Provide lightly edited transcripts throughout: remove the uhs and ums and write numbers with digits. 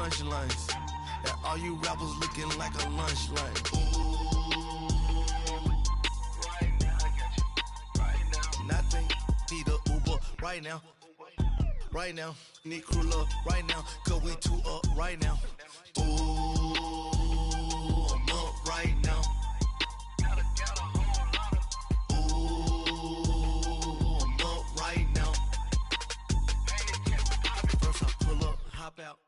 punchlines. And all you rappers looking like a lunch line. Right now, I got you. Right now. Nothing, need a Uber right now. Right now, need crew up right now. Cause we two up right now. Ooh, I'm up right now. Got a whole lot of. Ooh, I'm up right now. First I pull up, hop out.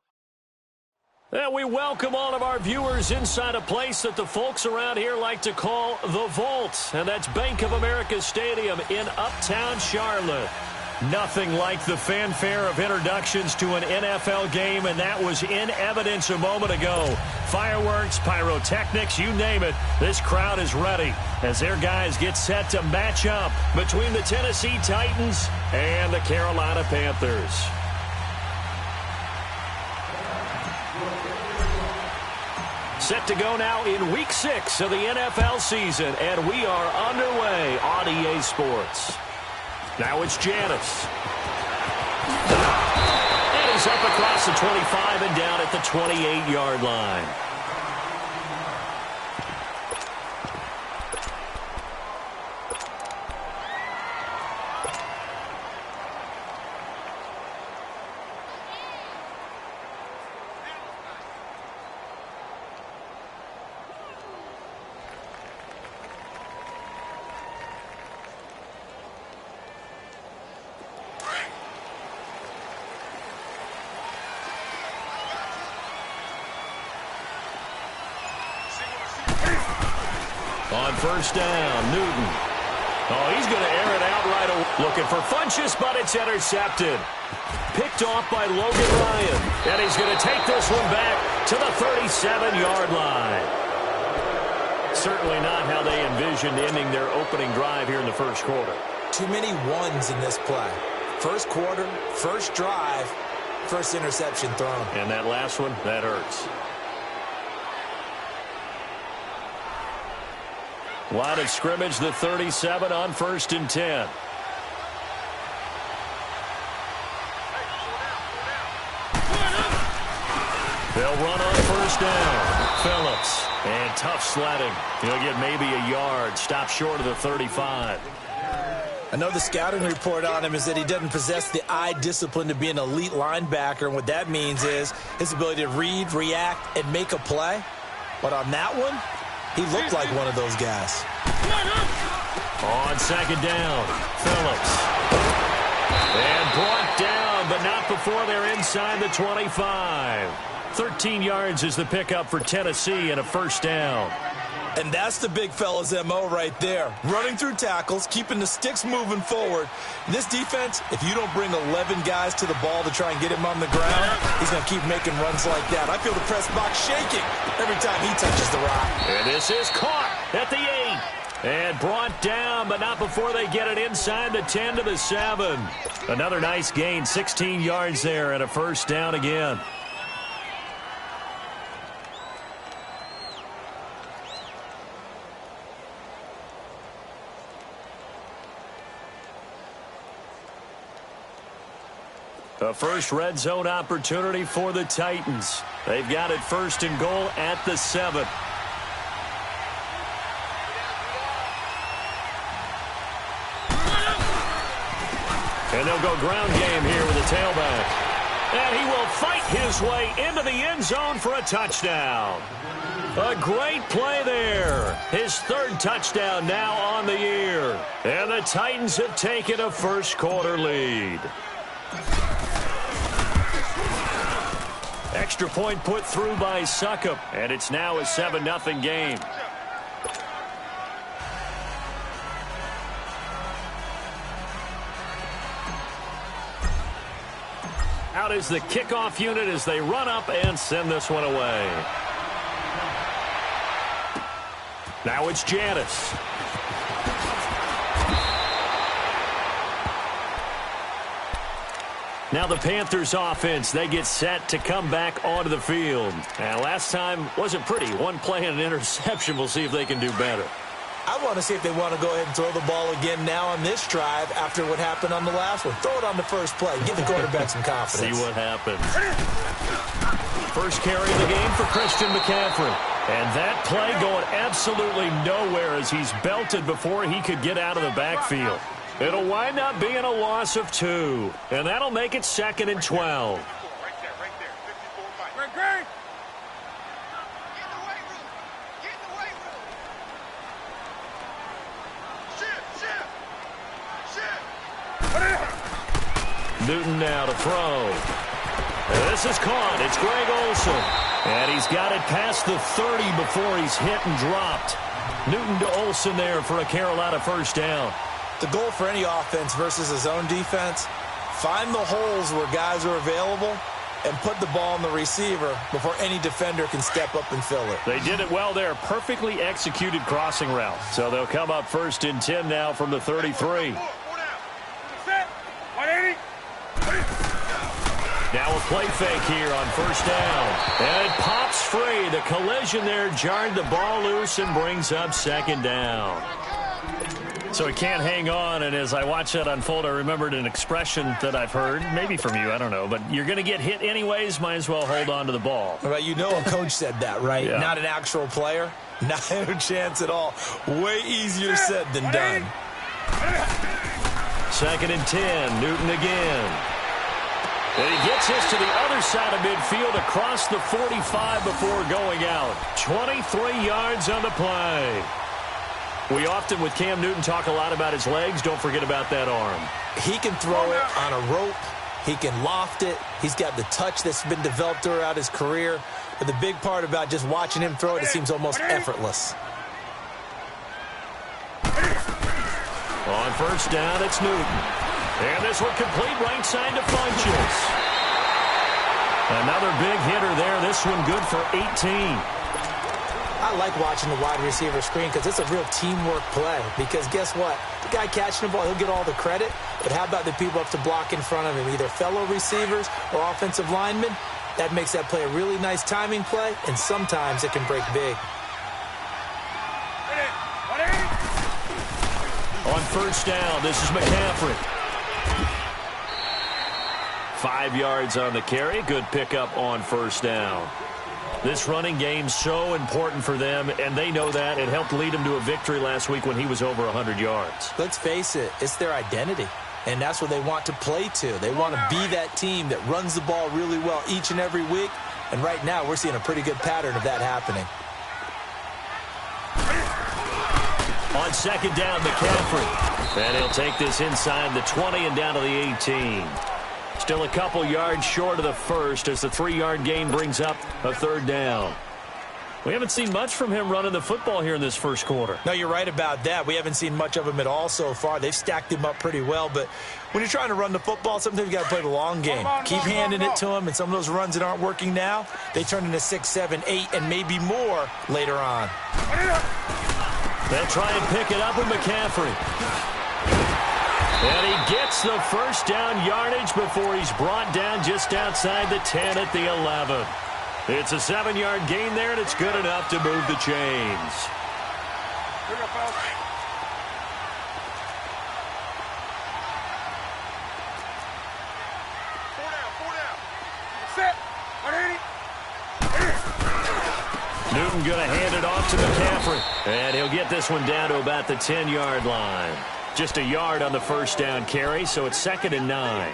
And we welcome all of our viewers inside a place that the folks around here like to call the Vault. And that's Bank of America Stadium in Uptown Charlotte. Nothing like the fanfare of introductions to an NFL game, and that was in evidence a moment ago. Fireworks, pyrotechnics, you name it. This crowd is ready as their guys get set to match up between the Tennessee Titans and the Carolina Panthers. Set to go now in Week 6 of the NFL season, and we are underway on EA Sports. Now it's Janis. And he's up across the 25 and down at the 28-yard line. On first down, Newton. Oh, he's going to air it out right away. Looking for Funchess, but it's intercepted. Picked off by Logan Ryan. And he's going to take this one back to the 37-yard line. Certainly not how they envisioned ending their opening drive here in the first quarter. Too many ones in this play. First quarter, first drive, first interception thrown. And that last one, that hurts. Line of scrimmage, the 37 on 1st and 10. They'll run on first down. Phillips. And tough sledding. He'll get maybe a yard. Stop short of the 35. I know the scouting report on him is that he doesn't possess the eye discipline to be an elite linebacker. And what that means is his ability to read, react, and make a play. But on that one, he looked like one of those guys. On second down, Phillips. And brought down, but not before they're inside the 25. 13 yards is the pickup for Tennessee and a first down. And that's the big fella's MO right there. Running through tackles, keeping the sticks moving forward. This defense, if you don't bring 11 guys to the ball to try and get him on the ground, he's going to keep making runs like that. I feel the press box shaking every time he touches the rock. And this is caught at the 8. And brought down, but not before they get it inside the 10 to the 7. Another nice gain, 16 yards there and a first down again. A first red zone opportunity for the Titans. They've got it first and goal at the 7. And they'll go ground game here with a tailback. And he will fight his way into the end zone for a touchdown. A great play there. His third touchdown now on the year. And the Titans have taken a first quarter lead. Extra point put through by Succop, and it's now a 7-0 game. Out is the kickoff unit as they run up and send this one away. Now it's Janis. Now the Panthers offense, they get set to come back onto the field. And last time wasn't pretty. One play and an interception. We'll see if they can do better. I want to see if they want to go ahead and throw the ball again now on this drive after what happened on the last one. Throw it on the first play. Give the quarterback some confidence. See what happens. First carry of the game for Christian McCaffrey. And that play going absolutely nowhere as he's belted before he could get out of the backfield. It'll wind up being a loss of 2. And that'll make it 2nd and 12. Newton now to throw. This is caught. It's Greg Olsen. And he's got it past the 30 before he's hit and dropped. Newton to Olsen there for a Carolina first down. The goal for any offense versus a zone defense, find the holes where guys are available and put the ball on the receiver before any defender can step up and fill it. They did it well there. Perfectly executed crossing route. So they'll come up 1st and 10 now from the 33. Now a play fake here on first down. And it pops free. The collision there jarred the ball loose and brings up 2nd down. So he can't hang on, and as I watched that unfold, I remembered an expression that I've heard, maybe from you, I don't know, but you're going to get hit anyways, might as well hold on to the ball. Well, you know a coach said that, right? Yeah. Not an actual player. Not a chance at all. Way easier said than done. 2nd and 10, Newton again. And he gets this to the other side of midfield across the 45 before going out. 23 yards on the play. We often, with Cam Newton, talk a lot about his legs. Don't forget about that arm. He can throw it on a rope. He can loft it. He's got the touch that's been developed throughout his career. But the big part about just watching him throw it, it seems almost effortless. On first down, it's Newton. And this one complete right side to Funchess. Another big hitter there. This one good for 18. I like watching the wide receiver screen because it's a real teamwork play. Because guess what? The guy catching the ball, he'll get all the credit. But how about the people up to block in front of him, either fellow receivers or offensive linemen? That makes that play a really nice timing play, and sometimes it can break big. On first down, this is McCaffrey. 5 yards on the carry. Good pickup on first down. This running game's so important for them, and they know that. It helped lead them to a victory last week when he was over 100 yards. Let's face it, it's their identity, and that's what they want to play to. They want to be that team that runs the ball really well each and every week, and right now we're seeing a pretty good pattern of that happening. On second down, McCaffrey. And he'll take this inside the 20 and down to the 18. Still a couple yards short of the first as the 3-yard gain brings up a third down. We haven't seen much from him running the football here in this first quarter. No, you're right about that. We haven't seen much of him at all so far. They've stacked him up pretty well, but when you're trying to run the football, sometimes you got to play the long game. Keep handing it to him, and some of those runs that aren't working now, they turn into 6, 7, 8, and maybe more later on. They'll try and pick it up with McCaffrey. And he gets the first down yardage before he's brought down just outside the 10 at the 11. It's a 7-yard gain there, and it's good enough to move the chains. Newton going to hand it off to McCaffrey. And he'll get this one down to about the 10-yard line. Just a yard on the first down carry, so it's 2nd and 9.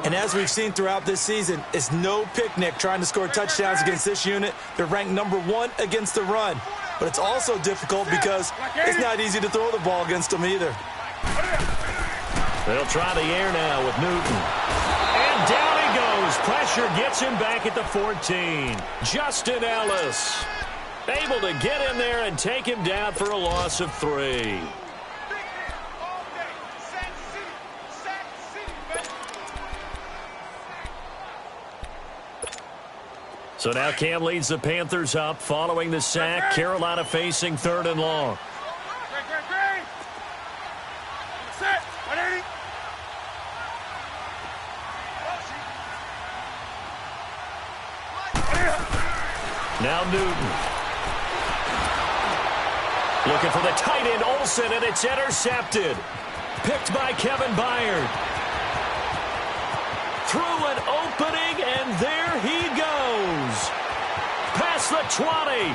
And as we've seen throughout this season, it's no picnic trying to score touchdowns against this unit. They're ranked #1 against the run. But it's also difficult because it's not easy to throw the ball against them either. They'll try the air now with Newton. And down he goes. Pressure gets him back at the 14. Justin Ellis able to get in there and take him down for a loss of 3. So now Cam leads the Panthers up following the sack. Carolina facing 3rd and long. Now Newton. Looking for the tight end, Olsen, and it's intercepted. Picked by Kevin Byard. Through an opening, and there he goes. Past the 20,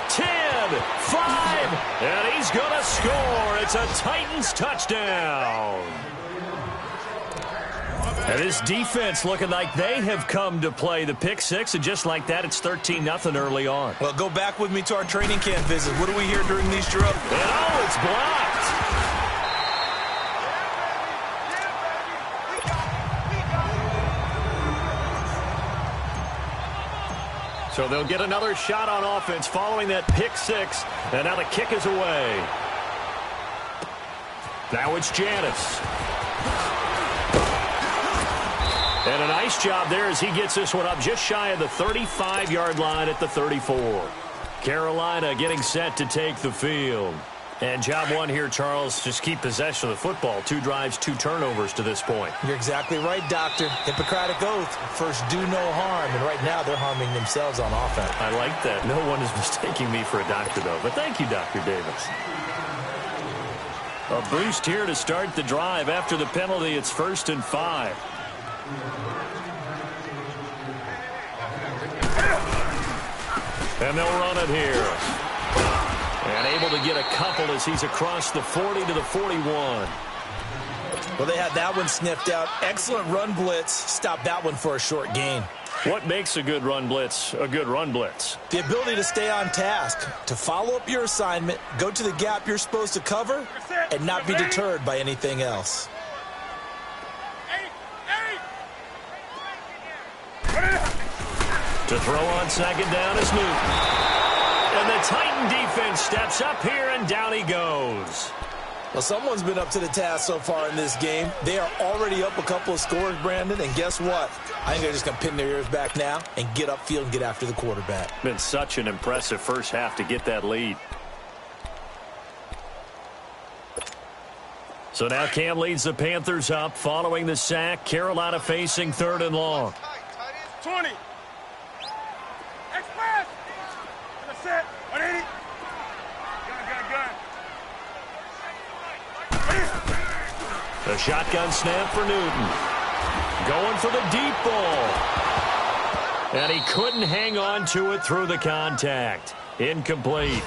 10, 5, and he's going to score. It's a Titans touchdown. And this defense looking like they have come to play the pick six, and just like that, it's 13-0 early on. Well, go back with me to our training camp visit. What do we hear during these drills? And oh, it's blocked. So they'll get another shot on offense following that pick six, and now the kick is away. Now it's Janis. And a nice job there as he gets this one up just shy of the 35-yard line at the 34. Carolina getting set to take the field. And job one here, Charles, just keep possession of the football. 2 drives, 2 turnovers to this point. You're exactly right, Doctor. Hippocratic oath. First, do no harm. And right now, they're harming themselves on offense. I like that. No one is mistaking me for a doctor, though. But thank you, Dr. Davis. A boost here to start the drive. After the penalty, it's 1st and 5. And they'll run it here. And able to get a couple as he's across the 40 to the 41. Well, they had that one sniffed out. Excellent run blitz. Stopped that one for a short gain. What makes a good run blitz a good run blitz? The ability to stay on task, to follow up your assignment, go to the gap you're supposed to cover, and not be deterred by anything else. To throw on second down is Newton. And the Titan defense steps up here, and down he goes. Well, someone's been up to the task so far in this game. They are already up a couple of scores, Brandon, and guess what? I think they're just going to pin their ears back now and get upfield and get after the quarterback. Been such an impressive first half to get that lead. So now Cam leads the Panthers up following the sack. Carolina facing 3rd and long. 20. Express. Set. 180. The shotgun snap for Newton. Going for the deep ball. And he couldn't hang on to it through the contact. Incomplete.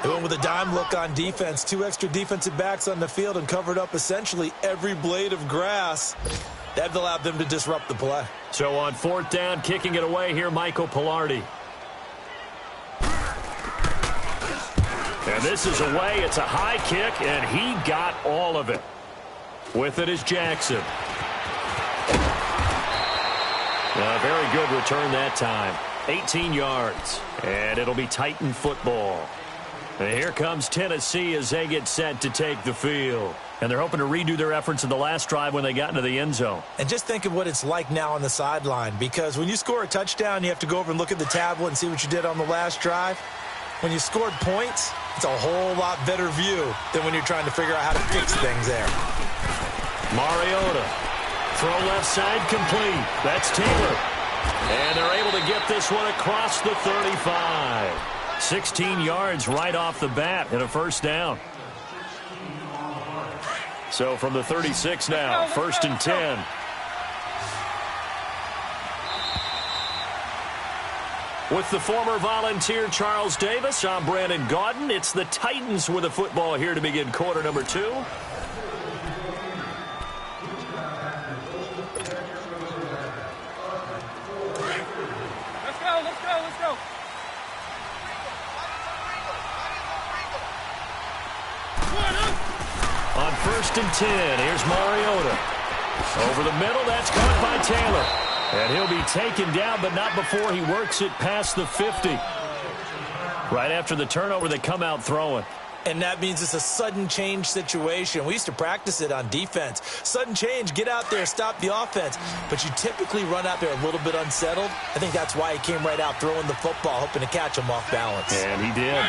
They went with a dime look on defense. 2 extra defensive backs on the field and covered up essentially every blade of grass. That allowed them to disrupt the play. So on 4th down, kicking it away here, Michael Pilardi. And this is away. It's a high kick, and he got all of it. With it is Jackson. A very good return that time. 18 yards. And it'll be Titan football. And here comes Tennessee as they get set to take the field. And they're hoping to redo their efforts in the last drive when they got into the end zone. And just think of what it's like now on the sideline. Because when you score a touchdown, you have to go over and look at the tablet and see what you did on the last drive. When you scored points, it's a whole lot better view than when you're trying to figure out how to fix things there. Mariota. Throw left side complete. That's Taylor. And they're able to get this one across the 35. 16 yards right off the bat and a 1st down. So from the 36 now, 1st and 10. With the former Volunteer Charles Davis, I'm Brandon Gaudin. It's the Titans with the football here to begin quarter number 2. Let's go. On 1st and 10, here's Mariota. Over the middle, that's caught by Taylor. And he'll be taken down, but not before he works it past the 50. Right after the turnover, they come out throwing. And that means it's a sudden change situation. We used to practice it on defense. Sudden change, get out there, stop the offense. But you typically run out there a little bit unsettled. I think that's why he came right out throwing the football, hoping to catch him off balance. And he did.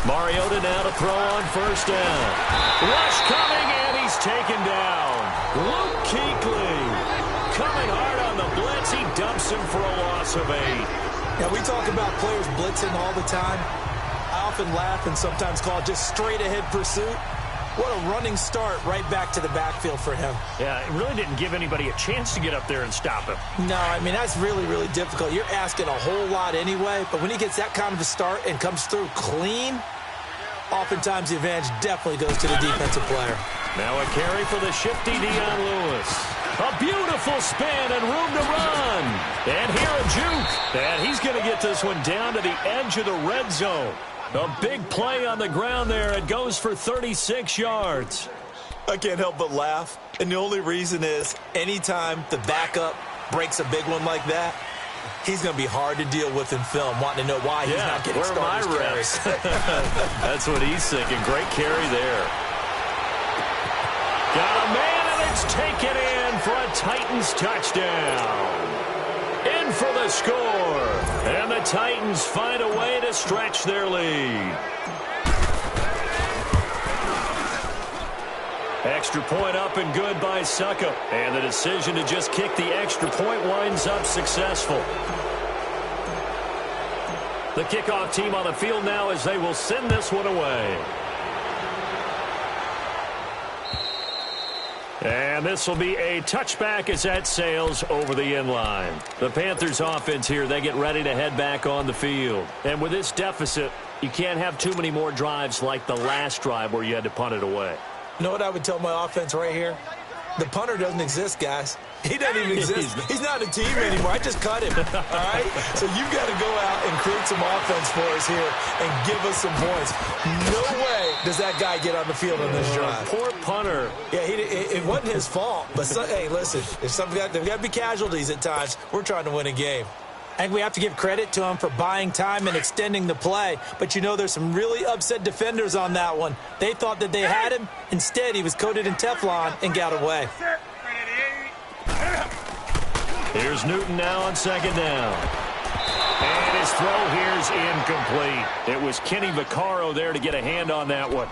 Mariota now to throw on 1st down. Rush coming, and he's taken down. Luke Kuechly coming hard on the blitz. He dumps him for a loss of 8. Now, we talk about players blitzing all the time. I often laugh and sometimes call it just straight-ahead pursuit. What a running start right back to the backfield for him. Yeah, it really didn't give anybody a chance to get up there and stop him. No, I mean, that's really, really difficult. You're asking a whole lot anyway, but when he gets that kind of a start and comes through clean, oftentimes the advantage definitely goes to the defensive player. Now a carry for the shifty Dion Lewis. A beautiful spin and room to run. And here a juke. And he's going to get this one down to the edge of the red zone. A big play on the ground there. It goes for 36 yards. I can't help but laugh. And the only reason is anytime the backup breaks a big one like that, he's going to be hard to deal with in film, wanting to know why he's not getting started carries. That's what he's thinking. Great carry there. Got a man, and it's taken in for a Titans touchdown. In for the score. And the Titans find a way to stretch their lead. Extra point up and good by Suckup. And the decision to just kick the extra point winds up successful. The kickoff team on the field now as they will send this one away. And this will be a touchback as that sails over the inline. The Panthers offense here, they get ready to head back on the field. And with this deficit, you can't have too many more drives like the last drive where you had to punt it away. You know what I would tell my offense right here? The punter doesn't exist, guys. He doesn't even exist. He's not a team anymore. I just cut him, all right? So you've got to go out and create some offense for us here and give us some points. No way does that guy get on the field on this drive. Poor punter. Yeah, it wasn't his fault. But, hey, listen, there's got to be casualties at times. We're trying to win a game. I think we have to give credit to him for buying time and extending the play. But, you know, there's some really upset defenders on that one. They thought that they had him. Instead, he was coated in Teflon and got away. Here's Newton now on second down. And his throw here's incomplete. It was Kenny Vaccaro there to get a hand on that one.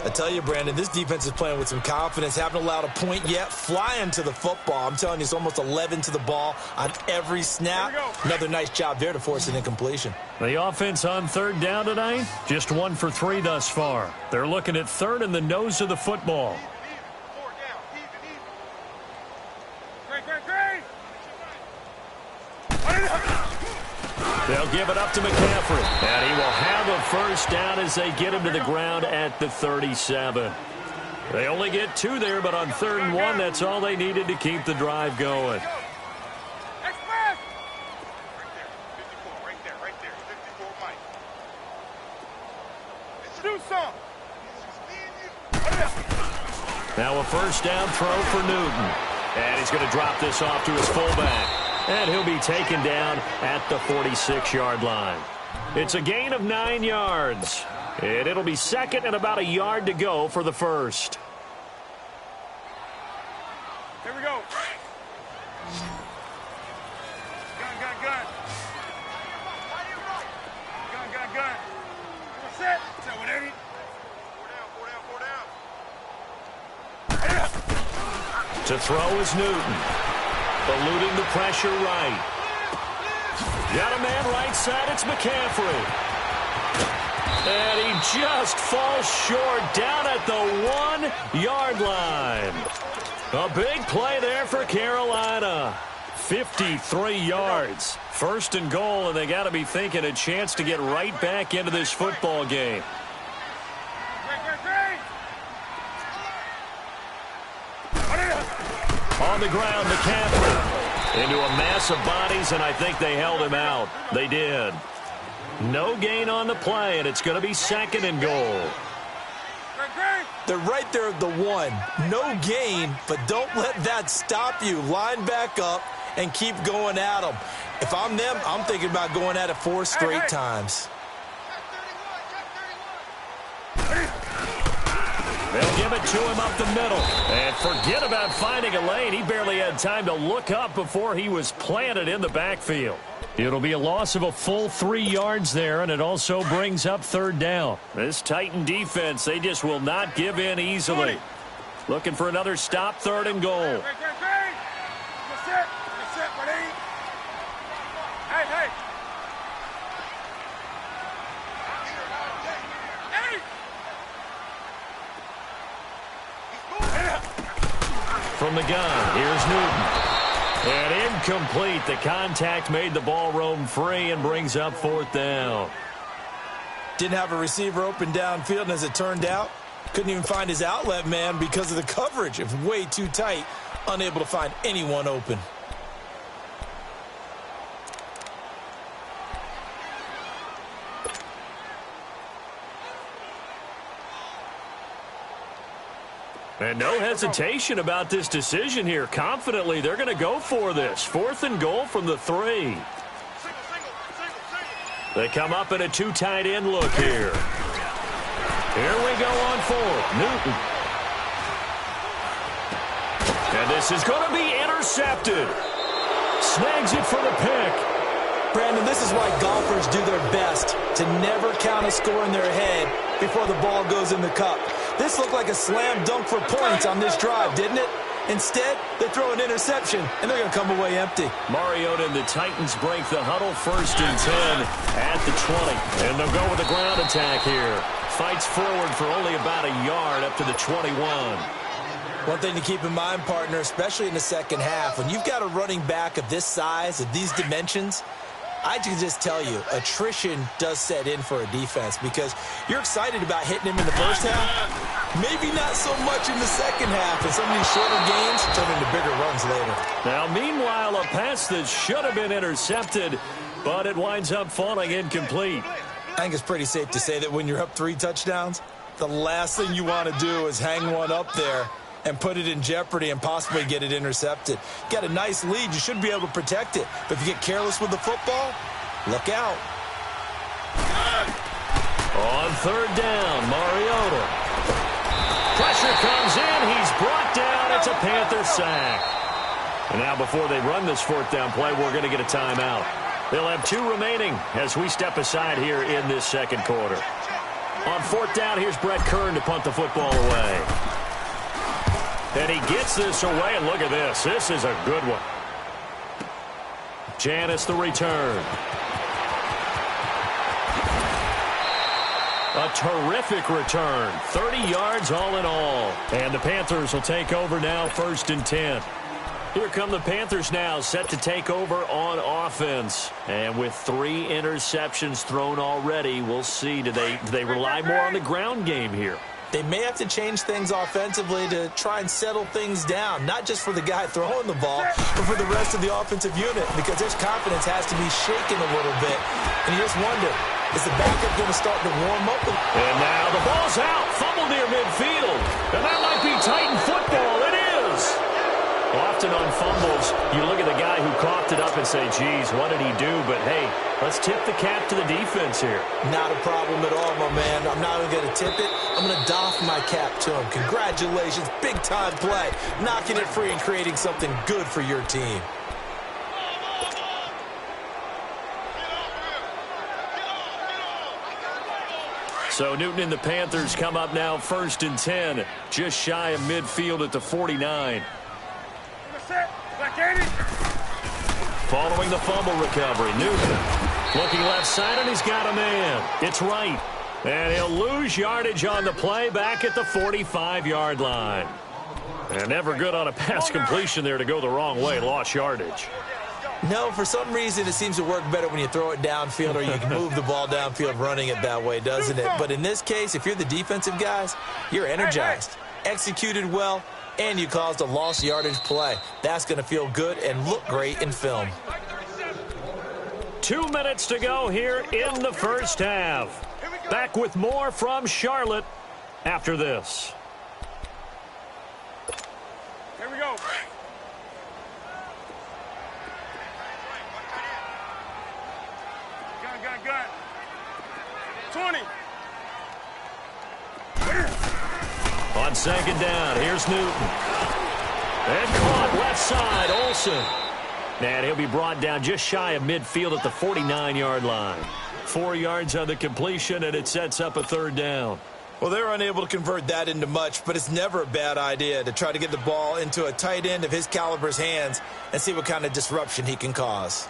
I tell you, Brandon, this defense is playing with some confidence. Haven't allowed a point yet. Flying to the football. I'm telling you, it's almost 11 to the ball on every snap. Another nice job there to force an incompletion. The offense on third down tonight, just 1 for 3 thus far. They're looking at third in the nose of the football. They'll give it up to McCaffrey. And he will have a first down as they get him to the ground at the 37. They only get 2 there, but on 3rd and 1, that's all they needed to keep the drive going. Now a first down throw for Newton. And he's going to drop this off to his fullback. And he'll be taken down at the 46-yard line. It's a gain of 9 yards. And it'll be second and about a yard to go for the first. Here we go. Gun. Gun. Set. Set 180. 4 down. To throw is Newton. Eluding the pressure right. Got a man right side. It's McCaffrey. And he just falls short down at the 1-yard line. A big play there for Carolina. 53 yards. First and goal, and they got to be thinking a chance to get right back into this football game. On the ground, McCaffrey into a mass of bodies, and I think they held him out. They did. No gain on the play, and it's going to be second and goal. They're right there at the 1. No gain, but don't let that stop you. Line back up and keep going at them. If I'm them, I'm thinking about going at it 4 straight times. They'll give it to him up the middle. And forget about finding a lane. He barely had time to look up before he was planted in the backfield. It'll be a loss of a full 3 yards there, and it also brings up third down. This Titan defense, they just will not give in easily. Looking for another stop, third and goal. from the gun. Here's Newton. And incomplete. The contact made the ball roam free and brings up 4th down. Didn't have a receiver open downfield, and as it turned out, couldn't even find his outlet man because of the coverage. It was way too tight, unable to find anyone open. And no hesitation about this decision here. Confidently, they're going to go for this. 4th and goal from the 3. They come up in a 2 tight end look here. Here we go on 4th. Newton. And this is going to be intercepted. Snags it for the pick. Brandon, this is why golfers do their best to never count a score in their head before the ball goes in the cup. This looked like a slam dunk for points on this drive, didn't it? Instead, they throw an interception, and they're going to come away empty. Mariota and the Titans break the huddle, 1st and 10 at the 20. And they'll go with the ground attack here. Fights forward for only about a yard up to the 21. One thing to keep in mind, partner, especially in the second half, when you've got a running back of this size, of these dimensions, I can just tell you, attrition does set in for a defense because you're excited about hitting him in the first half. Maybe not so much in the second half, and some of these shorter games turn into bigger runs later. Now, meanwhile, a pass that should have been intercepted, but it winds up falling incomplete. I think it's pretty safe to say that when you're up 3 touchdowns, the last thing you want to do is hang one up there and put it in jeopardy and possibly get it intercepted. Got a nice lead. You should be able to protect it. But if you get careless with the football, look out. On 3rd down, Mariota. Pressure comes in. He's brought down. It's a Panther sack. And now before they run this 4th down play, we're going to get a timeout. They'll have 2 remaining as we step aside here in this second quarter. On 4th down, here's Brett Kern to punt the football away. And he gets this away, and look at this. This is a good one. Janis the return. A terrific return. 30 yards all in all. And the Panthers will take over now, 1st and 10. Here come the Panthers now, set to take over on offense. And with 3 interceptions thrown already, we'll see. Do they rely more on the ground game here? They may have to change things offensively to try and settle things down, not just for the guy throwing the ball, but for the rest of the offensive unit, because their confidence has to be shaken a little bit. And you just wonder, is the backup going to start to warm up? And now the ball's out, fumble near midfield. And that might be Titan football. It is. Often on fumbles, you look at the guy who coughed it up and say, geez, what did he do? But, hey, let's tip the cap to the defense here. Not a problem at all, my man. I'm not even going to tip it. I'm going to doff my cap to him. Congratulations. Big-time play. Knocking it free and creating something good for your team. So Newton and the Panthers come up now 1st and 10, just shy of midfield at the 49. Following the fumble recovery, Newton looking left side, and he's got a man. It's right. And he'll lose yardage on the play back at the 45-yard line. And never good on a pass completion there to go the wrong way. Lost yardage. No, for some reason it seems to work better when you throw it downfield or you can move the ball downfield running it that way, doesn't it? But in this case, if you're the defensive guys, you're energized, executed well, and you caused a lost yardage play. That's going to feel good and look great in film. 2 minutes to go here in the first half. Back with more from Charlotte after this. Here we go. Gun. 20. On 2nd down, here's Newton. And caught left side, Olsen. And he'll be brought down just shy of midfield at the 49-yard line. 4 yards on the completion, and it sets up a 3rd down. Well, they're unable to convert that into much, but it's never a bad idea to try to get the ball into a tight end of his caliber's hands and see what kind of disruption he can cause.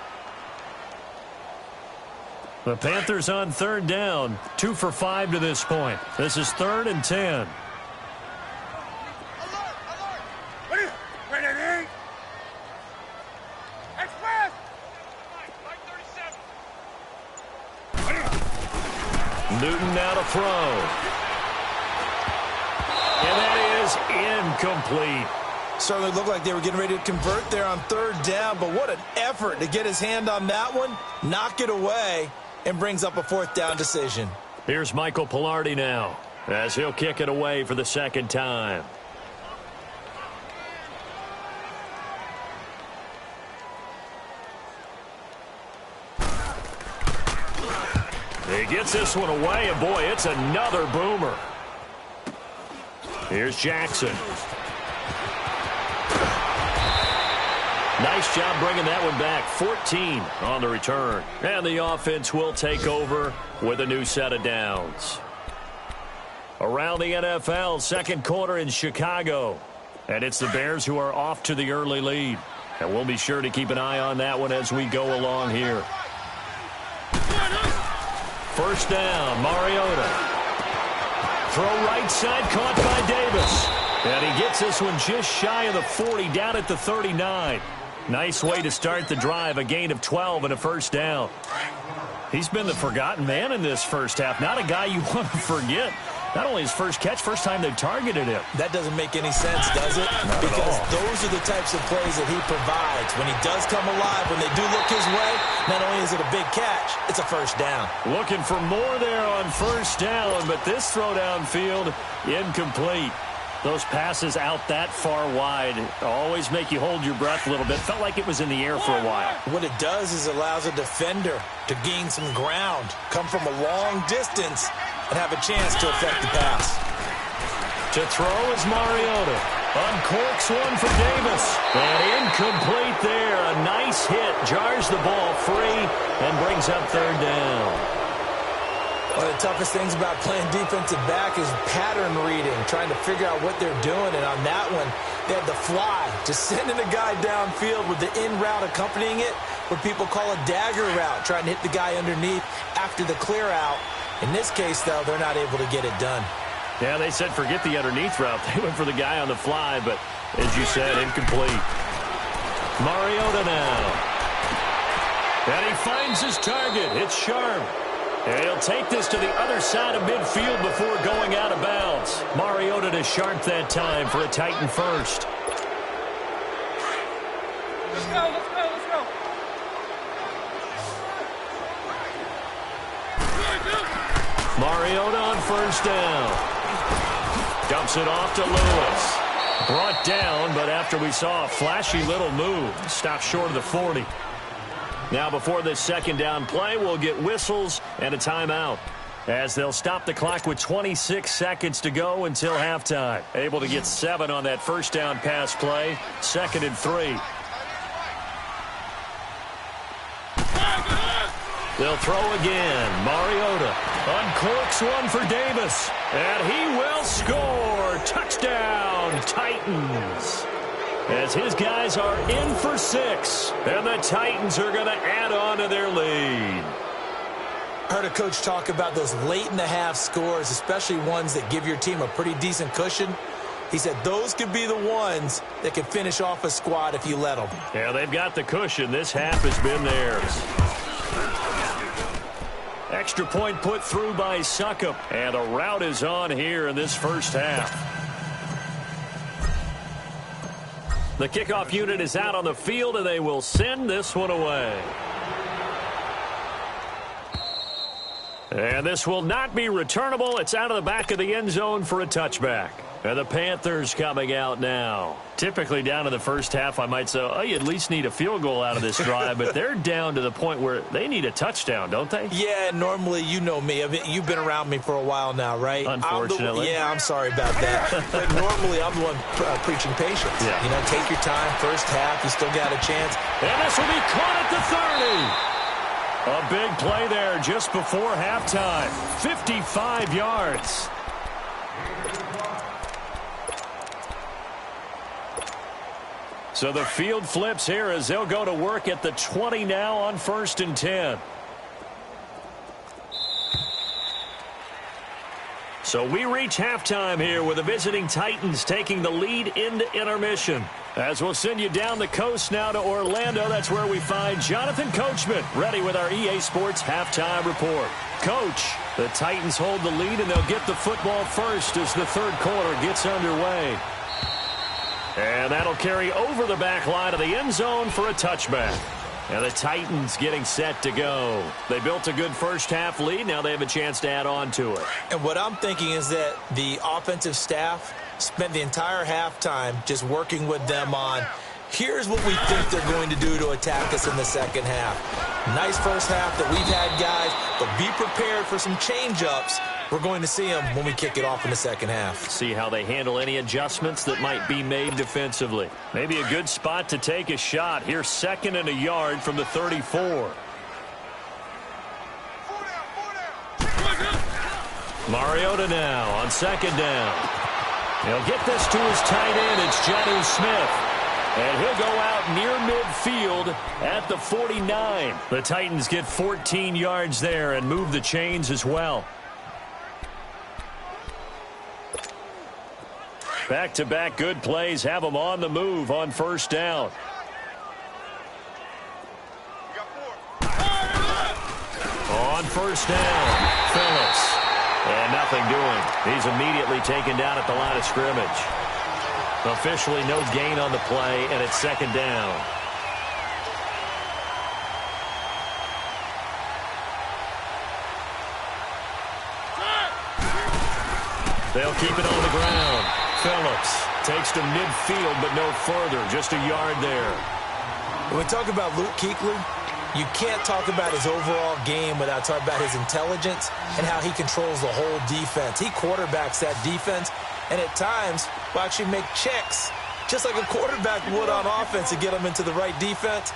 The Panthers on 3rd down, 2 for 5 to this point. This is 3rd and 10. Newton now to throw. And that is incomplete. Certainly looked like they were getting ready to convert there on third down, but what an effort to get his hand on that one, knock it away, and brings up a fourth down decision. Here's Michael Pilardi now, as he'll kick it away for the second time. He gets this one away, and boy, it's another boomer. Here's Jackson. Nice job bringing that one back. 14 on the return. And the offense will take over with a new set of downs. Around the NFL, second quarter in Chicago. And it's the Bears who are off to the early lead. And we'll be sure to keep an eye on that one as we go along here. First down, Mariota. Throw right side, caught by Davis. And he gets this one just shy of the 40, down at the 39. Nice way to start the drive, a gain of 12 and a first down. He's been the forgotten man in this first half. Not a guy you want to forget. Not only his first catch, first time they targeted him. That doesn't make any sense, does it? Because those are the types of plays that he provides. When he does come alive, when they do look his way, not only is it a big catch, it's a first down. Looking for more there on first down, but this throw downfield, incomplete. Those passes out that far wide always make you hold your breath a little bit. Felt like it was in the air for a while. What it does is it allows a defender to gain some ground, come from a long distance, and have a chance to affect the pass. To throw is Mariota. Uncorks one for Davis. And incomplete there. A nice hit. Jars the ball free and brings up third down. One of the toughest things about playing defensive back is pattern reading, trying to figure out what they're doing. And on that one, they had the fly, just sending a guy downfield with the in route accompanying it, what people call a dagger route, trying to hit the guy underneath after the clear out. In this case, though, they're not able to get it done. Yeah, they said forget the underneath route. They went for the guy on the fly, but as you said, incomplete. Mariota now. And he finds his target. It's Sharp. And he'll take this to the other side of midfield before going out of bounds. Mariota to Sharp that time for a Titan first. Let's go, let's go, let's go. Mariota on first down. Dumps it off to Lewis. Brought down, but after we saw a flashy little move, stopped short of the 40. Now before this second down play, we'll get whistles and a timeout, as they'll stop the clock with 26 seconds to go until halftime. Able to get 7 on that first down pass play. 2nd and 3. They'll throw again. Mariota uncorks one for Davis, and he will score. Touchdown, Titans. As his guys are in for 6, and the Titans are going to add on to their lead. Heard a coach talk about those late-in-the-half scores, especially ones that give your team a pretty decent cushion. He said those could be the ones that could finish off a squad if you let them. Yeah, they've got the cushion. This half has been theirs. Extra point put through by Succop, and a rout is on here in this first half. The kickoff unit is out on the field, and they will send this one away. And this will not be returnable. It's out of the back of the end zone for a touchback. And the Panthers coming out now. Typically down to the first half, I might say, oh, you at least need a field goal out of this drive. But they're down to the point where they need a touchdown, don't they? Yeah, normally, you know me. I mean, you've been around me for a while now, right? Unfortunately. I'm sorry about that. But normally, I'm the one preaching patience. Yeah. You know, take your time. First half, you still got a chance. And this will be caught at the 30. A big play there just before halftime. 55 yards. So the field flips here as they'll go to work at the 20 now on 1st and 10. So we reach halftime here with the visiting Titans taking the lead into intermission. As we'll send you down the coast now to Orlando, that's where we find Jonathan Coachman, ready with our EA Sports Halftime Report. Coach, the Titans hold the lead, and they'll get the football first as the third quarter gets underway. And that'll carry over the back line of the end zone for a touchback. And the Titans getting set to go. They built a good first-half lead. Now they have a chance to add on to it. And what I'm thinking is that the offensive staff spent the entire halftime just working with them on, here's what we think they're going to do to attack us in the second half. Nice first half that we've had, guys, but be prepared for some change-ups. We're going to see them when we kick it off in the second half. See how they handle any adjustments that might be made defensively. Maybe a good spot to take a shot. Here's 2nd and a yard from the 34. Mariota now on 2nd down. He'll get this to his tight end. It's Jonnu Smith. And he'll go out near midfield at the 49. The Titans get 14 yards there and move the chains as well. Back-to-back good plays have them on the move on first down. On first down, Phillips. And nothing doing. He's immediately taken down at the line of scrimmage. Officially no gain on the play, and it's 2nd down. They'll keep it on the ground. Phillips takes to midfield, but no further. Just a yard there. When we talk about Luke Kuechly, you can't talk about his overall game without talking about his intelligence and how he controls the whole defense. He quarterbacks that defense, and at times will actually make checks, just like a quarterback would on offense to get them into the right defense.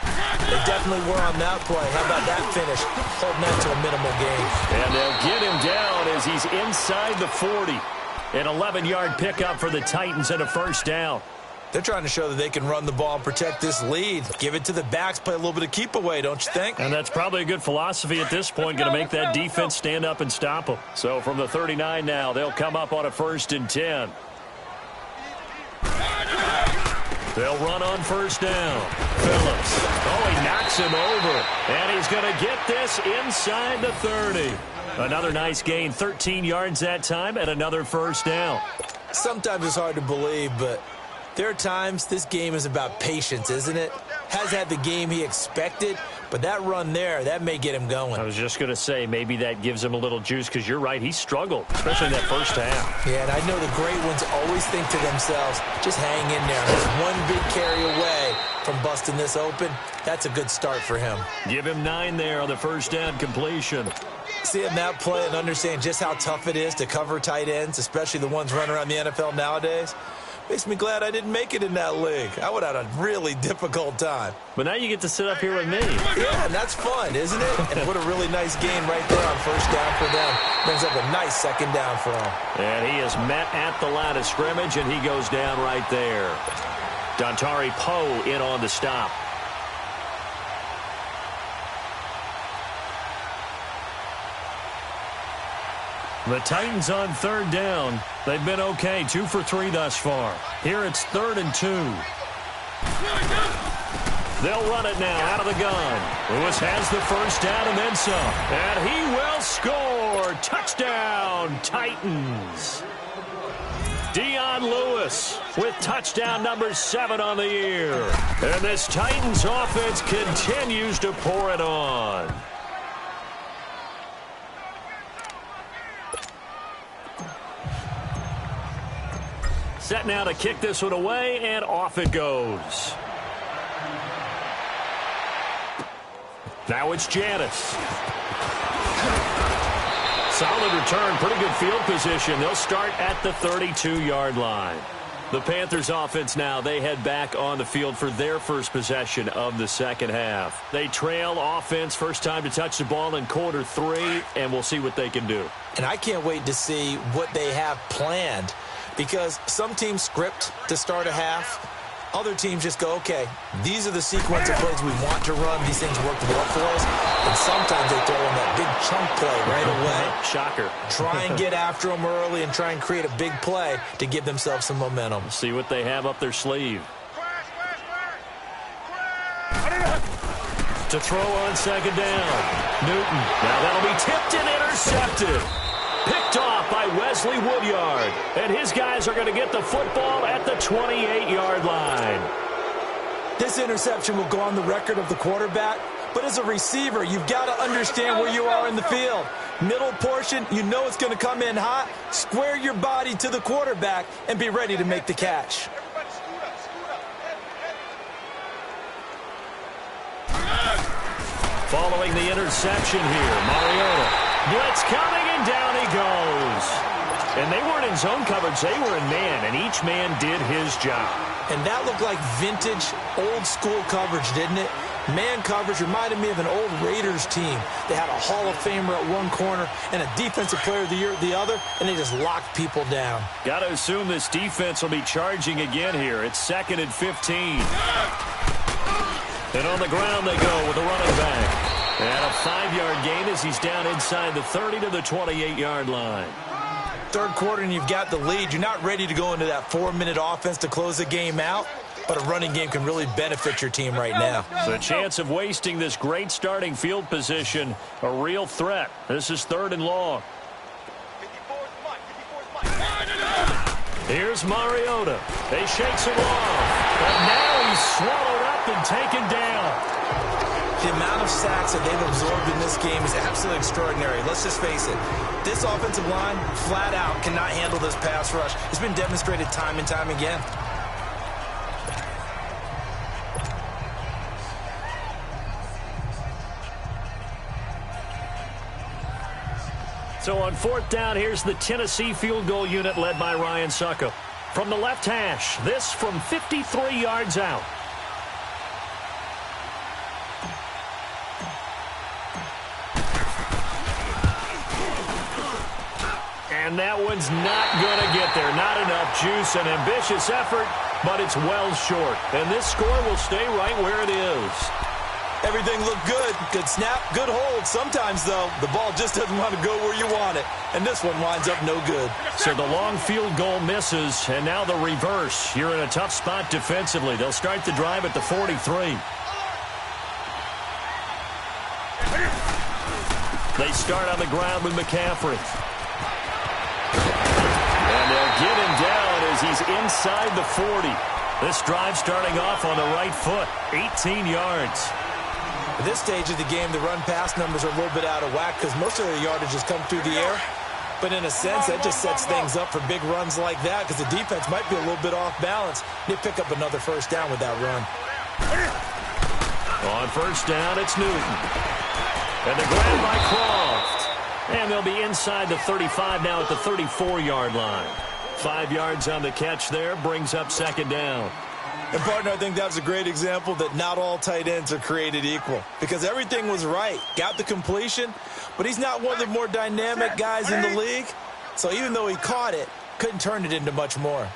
They definitely were on that play. How about that finish? Holding that to a minimal gain. And they'll get him down as he's inside the 40. An 11-yard pickup for the Titans and a first down. They're trying to show that they can run the ball and protect this lead. Give it to the backs, play a little bit of keep away, don't you think? And that's probably a good philosophy at this point, going to make that defense stand up and stop them. So from the 39 now, they'll come up on a 1st and 10. They'll run on first down. Phillips. Oh, he knocks him over. And he's going to get this inside the 30. Another nice gain, 13 yards that time, and another first down. Sometimes it's hard to believe, but there are times this game is about patience, isn't it? Has had the game he expected, but that run there, that may get him going. I was just going to say, maybe that gives him a little juice, because you're right, he struggled, especially in that first half. Yeah, and I know the great ones always think to themselves, just hang in there. There's one big carry away from busting this open. That's a good start for him. Give him 9 there on the first down completion. Seeing that play and understand just how tough it is to cover tight ends, especially the ones running around the NFL nowadays, makes me glad I didn't make it in that league. I would have had a really difficult time. But now you get to sit up here with me. Yeah, and that's fun, isn't it? And what a really nice game right there on first down for them. Brings up a nice 2nd down for them. And he is met at the line of scrimmage, and he goes down right there. Dontari Poe in on the stop. The Titans on 3rd down. They've been okay, 2 for 3 thus far. Here it's 3rd and 2. They'll run it now out of the gun. Lewis has the first down and then some. And he will score. Touchdown, Titans. Dion Lewis with touchdown number 7 on the year. And this Titans offense continues to pour it on. Set now to kick this one away, and off it goes. Now it's Janis. Solid return, pretty good field position. They'll start at the 32-yard line. The Panthers offense now, they head back on the field for their first possession of the second half. They trail offense, first time to touch the ball in quarter 3, and we'll see what they can do. And I can't wait to see what they have planned, because some teams script to start a half. Other teams just go, okay, these are the sequence of plays we want to run. These things work well for us. And sometimes they throw in that big chunk play right away. Shocker. Try and get after them early and try and create a big play to give themselves some momentum. See what they have up their sleeve. To throw on second down. Newton. Now that'll be tipped and intercepted. Picked off by Wesley Woodyard. And his guys are going to get the football at the 28-yard line. This interception will go on the record of the quarterback. But as a receiver, you've got to understand where you are in the field. Middle portion, you know it's going to come in hot. Square your body to the quarterback and be ready to make the catch. Following the interception here, Mariota. Blitz coming, and down he goes. And they weren't in zone coverage. They were in man, and each man did his job. And that looked like vintage, old-school coverage, didn't it? Man coverage reminded me of an old Raiders team. They had a Hall of Famer at one corner and a Defensive Player of the Year at the other, and they just locked people down. Got to assume this defense will be charging again here. It's 2nd and 15. And on the ground they go with the running back. And a 5-yard gain as he's down inside the 30 to the 28-yard line. Third quarter and you've got the lead. You're not ready to go into that 4-minute offense to close the game out, but a running game can really benefit your team right now. The chance of wasting this great starting field position, a real threat. This is 3rd and long. Here's Mariota. They shakes him off. But now he's swallowed up and taken down. The amount of sacks that they've absorbed in this game is absolutely extraordinary. Let's just face it. This offensive line, flat out, cannot handle this pass rush. It's been demonstrated time and time again. So on 4th down, here's the Tennessee field goal unit led by Ryan Suckup. From the left hash, this from 53 yards out. And that one's not going to get there. Not enough juice. An ambitious effort, but it's well short. And this score will stay right where it is. Everything looked good. Good snap, good hold. Sometimes, though, the ball just doesn't want to go where you want it. And this one winds up no good. So the long field goal misses, and now the reverse. You're in a tough spot defensively. They'll start the drive at the 43. They start on the ground with McCaffrey. And they'll get him down as he's inside the 40. This drive starting off on the right foot, 18 yards. At this stage of the game, the run-pass numbers are a little bit out of whack because most of their yardage has come through the air. But in a sense, that just sets things up for big runs like that because the defense might be a little bit off balance. They pick up another first down with that run. On first down, it's Newton. And the grab by Croft. And they'll be inside the 35 now at the 34-yard line. 5 yards on the catch there, brings up 2nd down. And, partner, I think that's a great example that not all tight ends are created equal because everything was right. Got the completion, but he's not one of the more dynamic guys in the league. So even though he caught it, couldn't turn it into much more.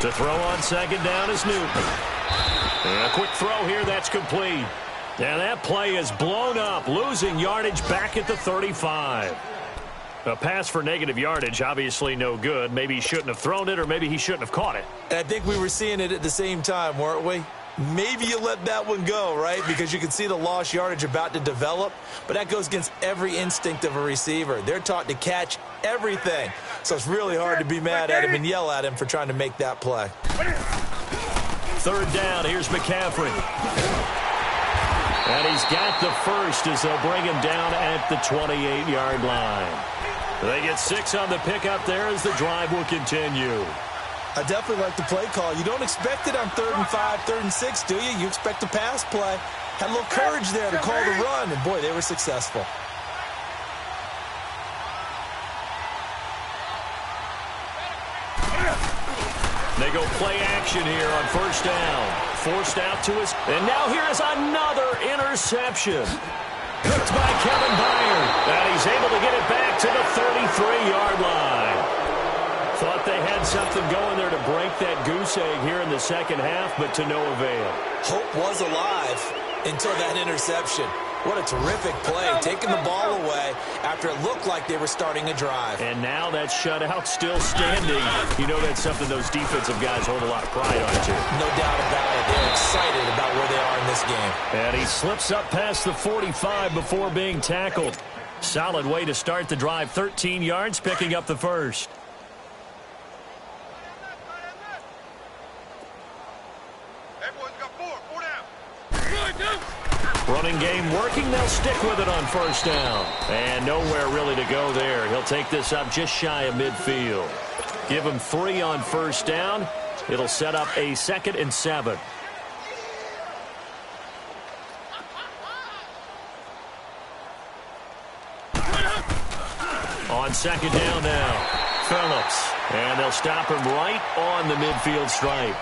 To throw on 2nd down is Newton. And a quick throw here, that's complete. And that play is blown up, losing yardage back at the 35. A pass for negative yardage, obviously no good. Maybe he shouldn't have thrown it, or maybe he shouldn't have caught it. And I think we were seeing it at the same time, weren't we? Maybe you let that one go, right? Because you can see the lost yardage about to develop. But that goes against every instinct of a receiver. They're taught to catch everything. So it's really hard to be mad at him and yell at him for trying to make that play. 3rd down, here's McCaffrey. And he's got the first as they'll bring him down at the 28-yard line. They get 6 on the pickup there as the drive will continue. I definitely like the play call. You don't expect it on 3rd and 5, 3rd and 6, do you? You expect a pass play. Had a little courage there to call the run, and boy, they were successful. They go play action here on first down. Forced out to his, and now here is another interception. Picked by Kevin Byard. And he's able to get it back to the 33-yard line. Thought they had something going there to break that goose egg here in the second half, but to no avail. Hope was alive until that interception. What a terrific play, taking the ball away after it looked like they were starting a drive. And now that shutout still standing. You know that's something those defensive guys hold a lot of pride on, too. No doubt about it. They're excited about where they are in this game. And he slips up past the 45 before being tackled. Solid way to start the drive. 13 yards, picking up the first. Running game working. They'll stick with it on first down. And nowhere really to go there. He'll take this up just shy of midfield. Give him 3 on first down. It'll set up a 2nd and 7. On second down now, Phillips. And they'll stop him right on the midfield stripe.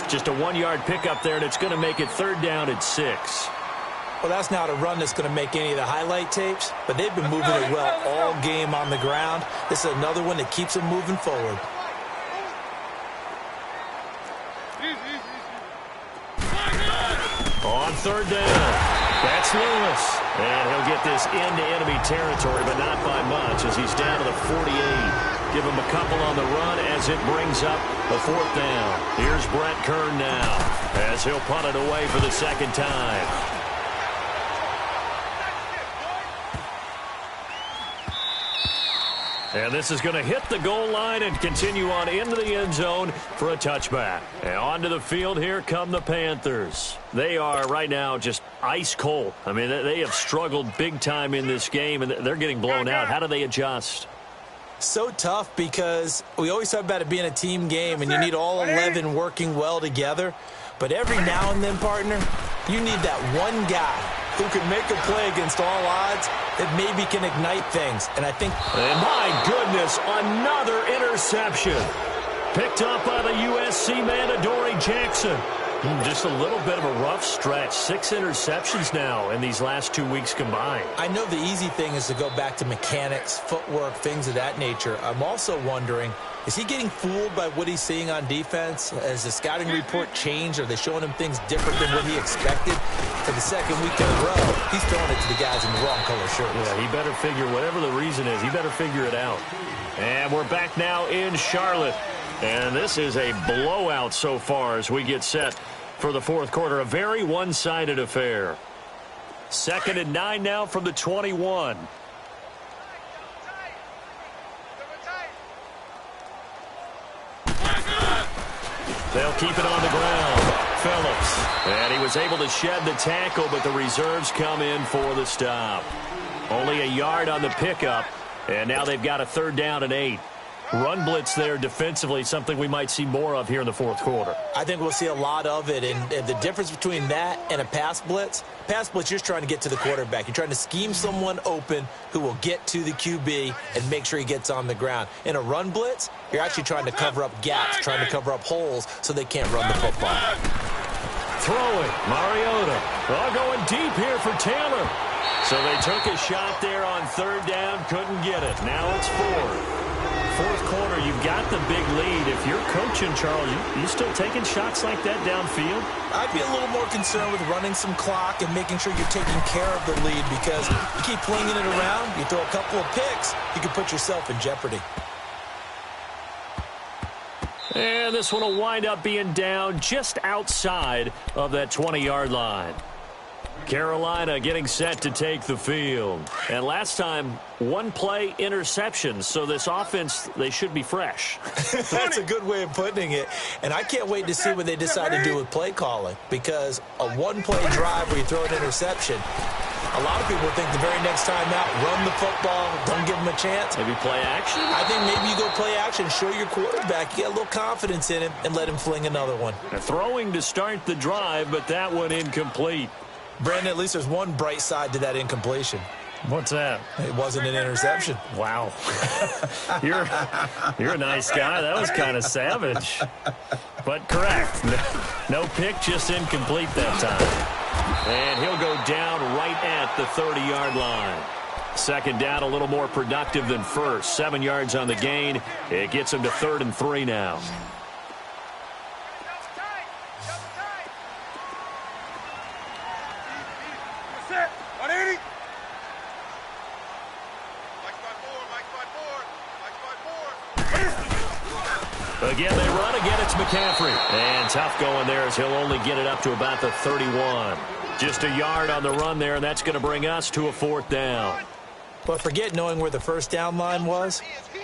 Just a 1-yard pickup there, and it's going to make it 3rd down and 6. Well, that's not a run that's going to make any of the highlight tapes, but they've been moving it well all game on the ground. This is another one that keeps them moving forward. On 3rd down, that's Lewis. And he'll get this into enemy territory, but not by much as he's down to the 48. Give him a couple on the run as it brings up the 4th down. Here's Brett Kern now as he'll punt it away for the 2nd time. And this is going to hit the goal line and continue on into the end zone for a touchback. And onto the field here come the Panthers. They are right now just ice cold. I mean, they have struggled big time in this game, and they're getting blown out. How do they adjust? So tough because we always talk about it being a team game, and you need all 11 working well together. But every now and then, partner, you need that one guy who can make a play against all odds that maybe can ignite things. And I think... And my goodness, another interception. Picked up by the USC man, Adoree Jackson. Just a little bit of a rough stretch. 6 interceptions now in these last 2 weeks combined. I know the easy thing is to go back to mechanics, footwork, things of that nature. I'm also wondering, is he getting fooled by what he's seeing on defense? Has the scouting report changed? Are they showing him things different than what he expected? For the 2nd week in a row, he's throwing it to the guys in the wrong color shirts. Yeah, he better figure, whatever the reason is, he better figure it out. And we're back now in Charlotte. And this is a blowout so far as we get set for the 4th quarter. A very one-sided affair. 2nd and 9 now from the 21. They'll keep it on the ground. Phillips. And he was able to shed the tackle, but the reserves come in for the stop. Only a yard on the pickup, and now they've got a 3rd down and 8. Run blitz there defensively, something we might see more of here in the 4th quarter. I think we'll see a lot of it, and the difference between that and a pass blitz, you're just trying to get to the quarterback. You're trying to scheme someone open who will get to the QB and make sure he gets on the ground. In a run blitz, you're actually trying to cover up gaps, trying to cover up holes so they can't run the football. Throwing, Mariota. Oh, going deep here for Taylor. So they took a shot there on 3rd down, couldn't get it. Now it's 4th. 4th quarter, you've got the big lead. If you're coaching, Charles, you still taking shots like that downfield? I'd be a little more concerned with running some clock and making sure you're taking care of the lead, because you keep flinging it around, you throw a couple of picks, you can put yourself in jeopardy. And this one will wind up being down just outside of that 20-yard line. Carolina getting set to take the field. And last time, 1 play interception. So this offense, they should be fresh. That's a good way of putting it. And I can't wait to see what they decide to do with play calling. Because a 1-play drive where you throw an interception, a lot of people think the very next time out, run the football, don't give them a chance. Maybe play action? I think maybe you go play action, show your quarterback, you get a little confidence in him, and let him fling another one. Throwing to start the drive, but that one incomplete. Brandon, at least there's one bright side to that incompletion. What's that? It wasn't an interception. Wow. You're a nice guy. That was kind of savage. But correct. No pick, just incomplete that time. And he'll go down right at the 30-yard line. Second down, a little more productive than first. 7 yards on the gain. It gets him to 3rd and 3 now. Again, they run. Again, it's McCaffrey. And tough going there as he'll only get it up to about the 31. Just a yard on the run there, and that's going to bring us to a 4th down. But forget knowing where the first down line was.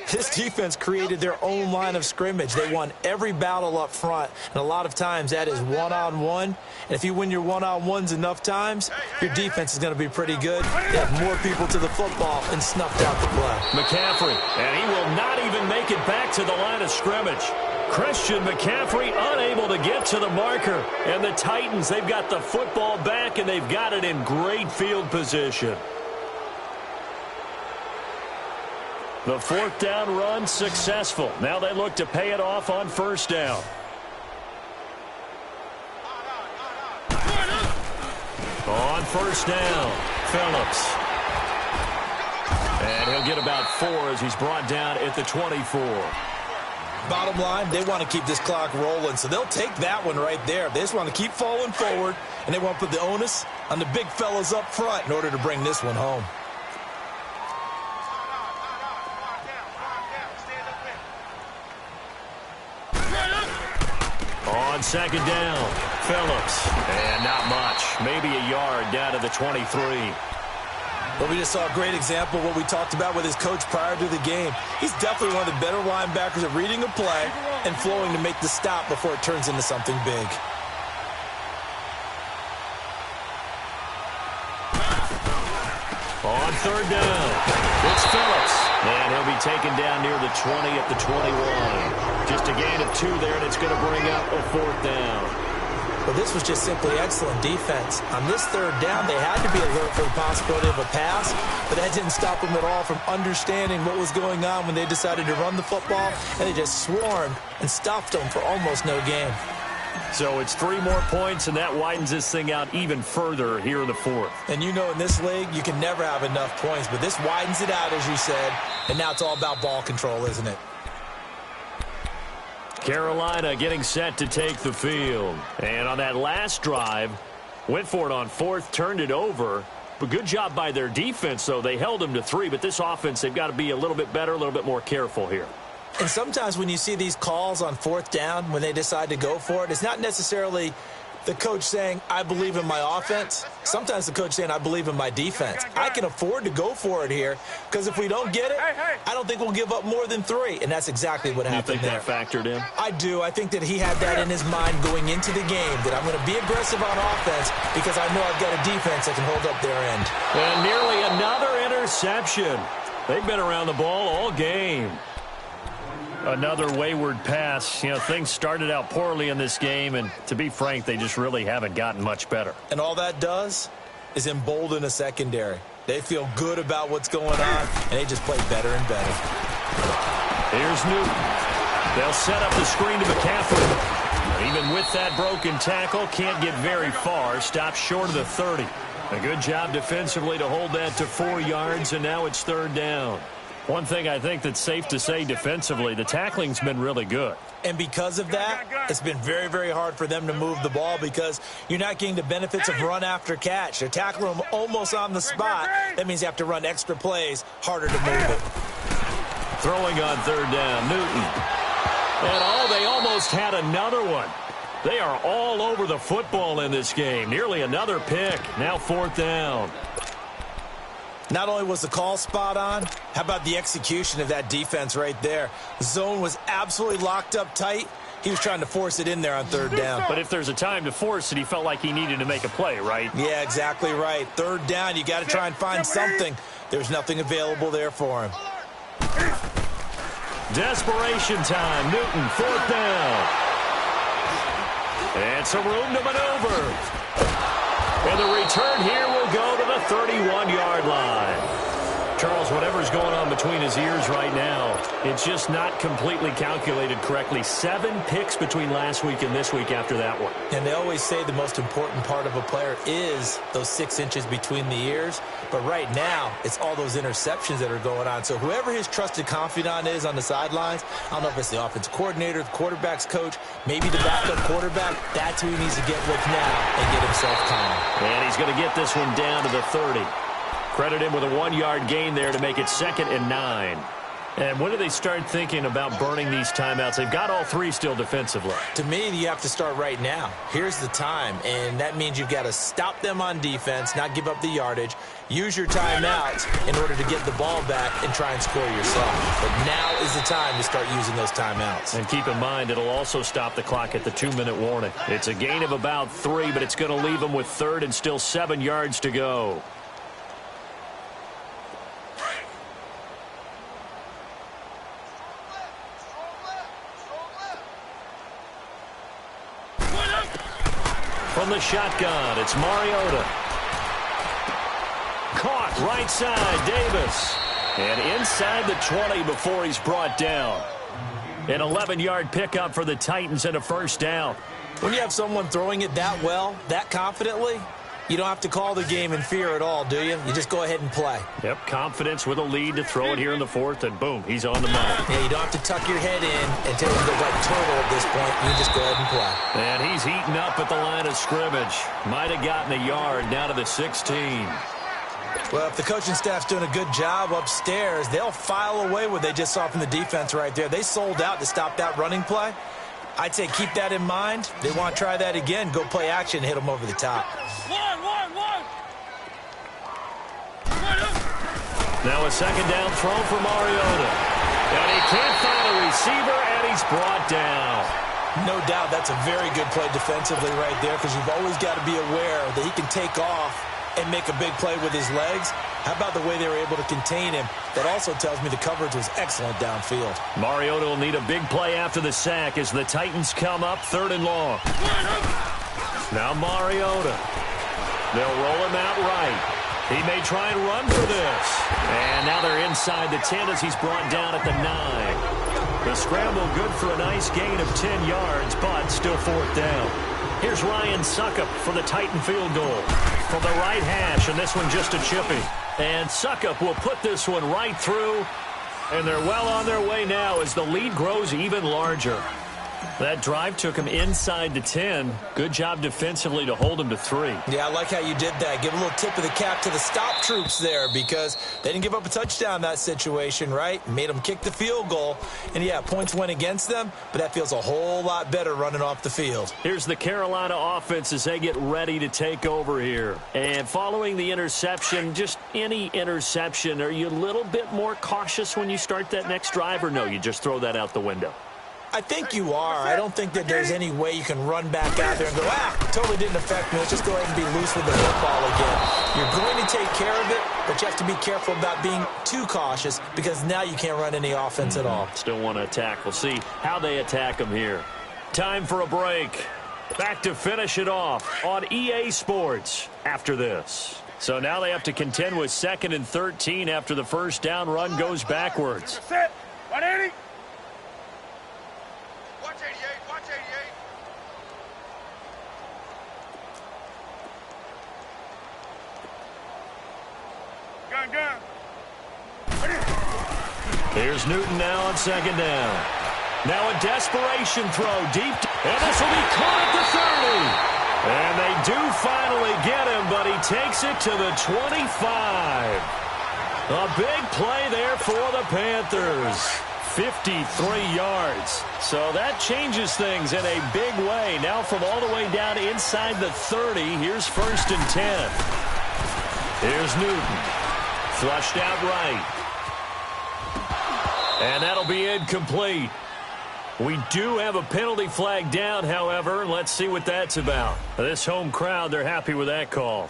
This defense created their own line of scrimmage. They won every battle up front, and a lot of times that is one-on-one. And if you win your one-on-ones enough times, your defense is going to be pretty good. They have more people to the football and snuffed out the play. McCaffrey, and he will not even make it back to the line of scrimmage. Christian McCaffrey unable to get to the marker. And the Titans, they've got the football back, and they've got it in great field position. The 4th down run successful. Now they look to pay it off on 1st down. On 1st down, Phillips. And he'll get about 4 as he's brought down at the 24. Bottom line, they want to keep this clock rolling, so they'll take that one right there. They just want to keep falling forward, and they want to put the onus on the big fellas up front in order to bring this one home. On 2nd down, Phillips. And not much. Maybe a yard down to the 23. But we just saw a great example of what we talked about with his coach prior to the game. He's definitely one of the better linebackers at reading a play and flowing to make the stop before it turns into something big. On 3rd down, it's Phillips. And he'll be taken down near the 20 at the 21. Just a gain of 2 there, and it's going to bring up a 4th down. Well, this was just simply excellent defense. On this 3rd down, they had to be alert for the possibility of a pass, but that didn't stop them at all from understanding what was going on when they decided to run the football, and they just swarmed and stuffed them for almost no gain. So it's 3 more points, and that widens this thing out even further here in the 4th. And you know in this league, you can never have enough points, but this widens it out, as you said, and now it's all about ball control, isn't it? Carolina getting set to take the field. And on that last drive, went for it on 4th, turned it over. But good job by their defense, though. They held them to 3, but this offense, they've got to be a little bit better, a little bit more careful here. And sometimes when you see these calls on 4th down, when they decide to go for it, it's not necessarily the coach saying, I believe in my offense. Sometimes the coach saying, I believe in my defense. I can afford to go for it here because if we don't get it, I don't think we'll give up more than 3. And that's exactly what happened there. You think that factored in? I do. I think that he had that in his mind going into the game, that I'm going to be aggressive on offense because I know I've got a defense that can hold up their end. And nearly another interception. They've been around the ball all game. Another wayward pass. You know, things started out poorly in this game, and to be frank, they just really haven't gotten much better. And all that does is embolden a secondary. They feel good about what's going on, and they just play better and better. Here's Newton. They'll set up the screen to McCaffrey. Even with that broken tackle, can't get very far. Stops short of the 30. A good job defensively to hold that to 4 yards, and now it's 3rd down. One thing I think that's safe to say defensively, the tackling's been really good. And because of that, it's been very, very hard for them to move the ball because you're not getting the benefits of run after catch. They're tackling them almost on the spot. That means you have to run extra plays, harder to move it. Throwing on 3rd down, Newton. And they almost had another one. They are all over the football in this game. Nearly another pick. Now 4th down. Not only was the call spot on, how about the execution of that defense right there? The zone was absolutely locked up tight. He was trying to force it in there on 3rd down. But if there's a time to force it, he felt like he needed to make a play, right? Yeah, exactly right. 3rd down, you got to try and find something. There's nothing available there for him. Desperation time. Newton, 4th down. And some room to maneuver. And the return here will go to the 31-yard line. Charles, whatever's going on between his ears right now, it's just not completely calculated correctly. 7 picks between last week and this week after that one. And they always say the most important part of a player is those 6 inches between the ears. But right now, it's all those interceptions that are going on. So whoever his trusted confidant is on the sidelines, I don't know if it's the offensive coordinator, the quarterback's coach, maybe the backup quarterback, that's who he needs to get with now and get himself calm. And he's going to get this one down to the 30. Credit him with a 1-yard gain there to make it 2nd and 9. And when do they start thinking about burning these timeouts? They've got all 3 still defensively. To me, you have to start right now. Here's the time, and that means you've got to stop them on defense, not give up the yardage, use your timeouts in order to get the ball back and try and score yourself. But now is the time to start using those timeouts. And keep in mind, it'll also stop the clock at the 2-minute warning. It's a gain of about 3, but it's going to leave them with 3rd and still 7 yards to go. From the shotgun, it's Mariota. Caught right side, Davis. And inside the 20 before he's brought down. An 11-yard pickup for the Titans and a 1st down. When you have someone throwing it that well, that confidently, you don't have to call the game in fear at all, do you? You just go ahead and play. Yep, confidence with a lead to throw it here in the 4th, and boom, he's on the money. Yeah, you don't have to tuck your head in and tell him to go like turtle at this point. You just go ahead and play. And he's heating up at the line of scrimmage. Might have gotten a yard down to the 16. Well, if the coaching staff's doing a good job upstairs, they'll file away what they just saw from the defense right there. They sold out to stop that running play. I'd say keep that in mind. They want to try that again. Go play action and hit them over the top. Now a 2nd down throw for Mariota. And he can't find a receiver, and he's brought down. No doubt that's a very good play defensively right there, because you've always got to be aware that he can take off and make a big play with his legs. How about the way they were able to contain him? That also tells me the coverage was excellent downfield. Mariota will need a big play after the sack as the Titans come up 3rd and long. Now Mariota. They'll roll him out right. He may try and run for this. And now they're inside the 10 as he's brought down at the 9. The scramble good for a nice gain of 10 yards, but still 4th down. Here's Ryan Suckup for the Titan field goal from the right hash, and this one just a chippy. And Suckup will put this one right through, and they're well on their way now as the lead grows even larger. That drive took him inside the 10. Good job defensively to hold him to 3. Yeah, I like how you did that. Give a little tip of the cap to the stop troops there, because they didn't give up a touchdown in that situation, right? Made them kick the field goal. And, yeah, points went against them, but that feels a whole lot better running off the field. Here's the Carolina offense as they get ready to take over here. And following the interception, just any interception, are you a little bit more cautious when you start that next drive, or no, you just throw that out the window? I think you are. I don't think that there's any way you can run back out there and go, totally didn't affect me. Let's just go ahead and be loose with the football again. You're going to take care of it, but you have to be careful about being too cautious, because now you can't run any offense at all. Still want to attack. We'll see how they attack them here. Time for a break. Back to finish it off on EA Sports after this. So now they have to contend with 2nd and 13 after the 1st down run goes backwards. Set. 180. Here's Newton now on 2nd down. Now a desperation throw deep. And this will be caught at the 30. And they do finally get him, but he takes it to the 25. A big play there for the Panthers. 53 yards. So that changes things in a big way. Now from all the way down inside the 30, here's 1st and 10. Here's Newton. Flushed out right. And that'll be incomplete. We do have a penalty flag down, however. Let's see what that's about. This home crowd, they're happy with that call.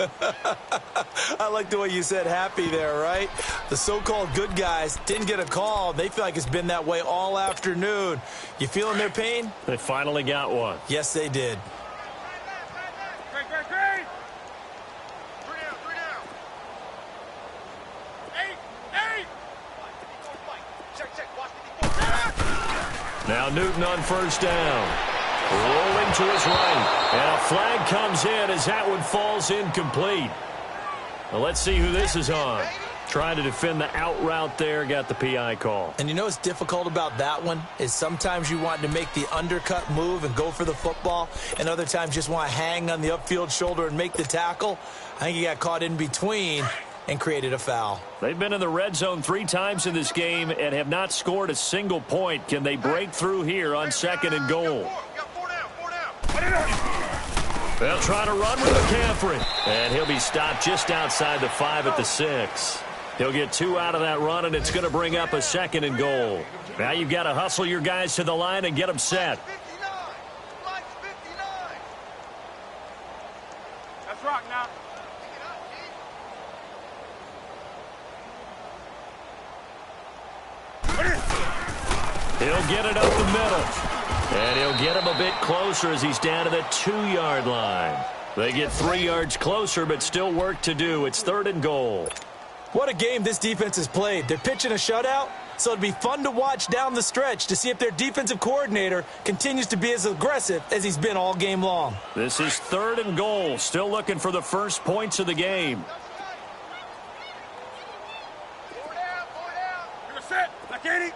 I like the way you said happy there, right? The so-called good guys didn't get a call. They feel like it's been that way all afternoon. You feeling their pain? They finally got one. Yes, they did. Great. 3 down. 8. Now Newton on first down. Rolling to his right. And a flag comes in as that one falls incomplete. Well, let's see who this is on. Trying to defend the out route there, got the PI call. And you know what's difficult about that one is sometimes you want to make the undercut move and go for the football, and other times just want to hang on the upfield shoulder and make the tackle. I think he got caught in between and created a foul. They've been in the red zone 3 times in this game and have not scored a single point. Can they break through here on 2nd and goal? They'll try to run with McCaffrey. And he'll be stopped just outside the 5 at the 6. He'll get 2 out of that run, and it's going to bring up a 2nd and goal. Now you've got to hustle your guys to the line and get them set. Let's rock now. He'll get it up the middle. And he'll get him a bit closer as he's down to the 2-yard line. They get 3 yards closer, but still work to do. It's 3rd and goal. What a game this defense has played. They're pitching a shutout, so it'd be fun to watch down the stretch to see if their defensive coordinator continues to be as aggressive as he's been all game long. This is 3rd and goal. Still looking for the first points of the game. You're set. Like 80.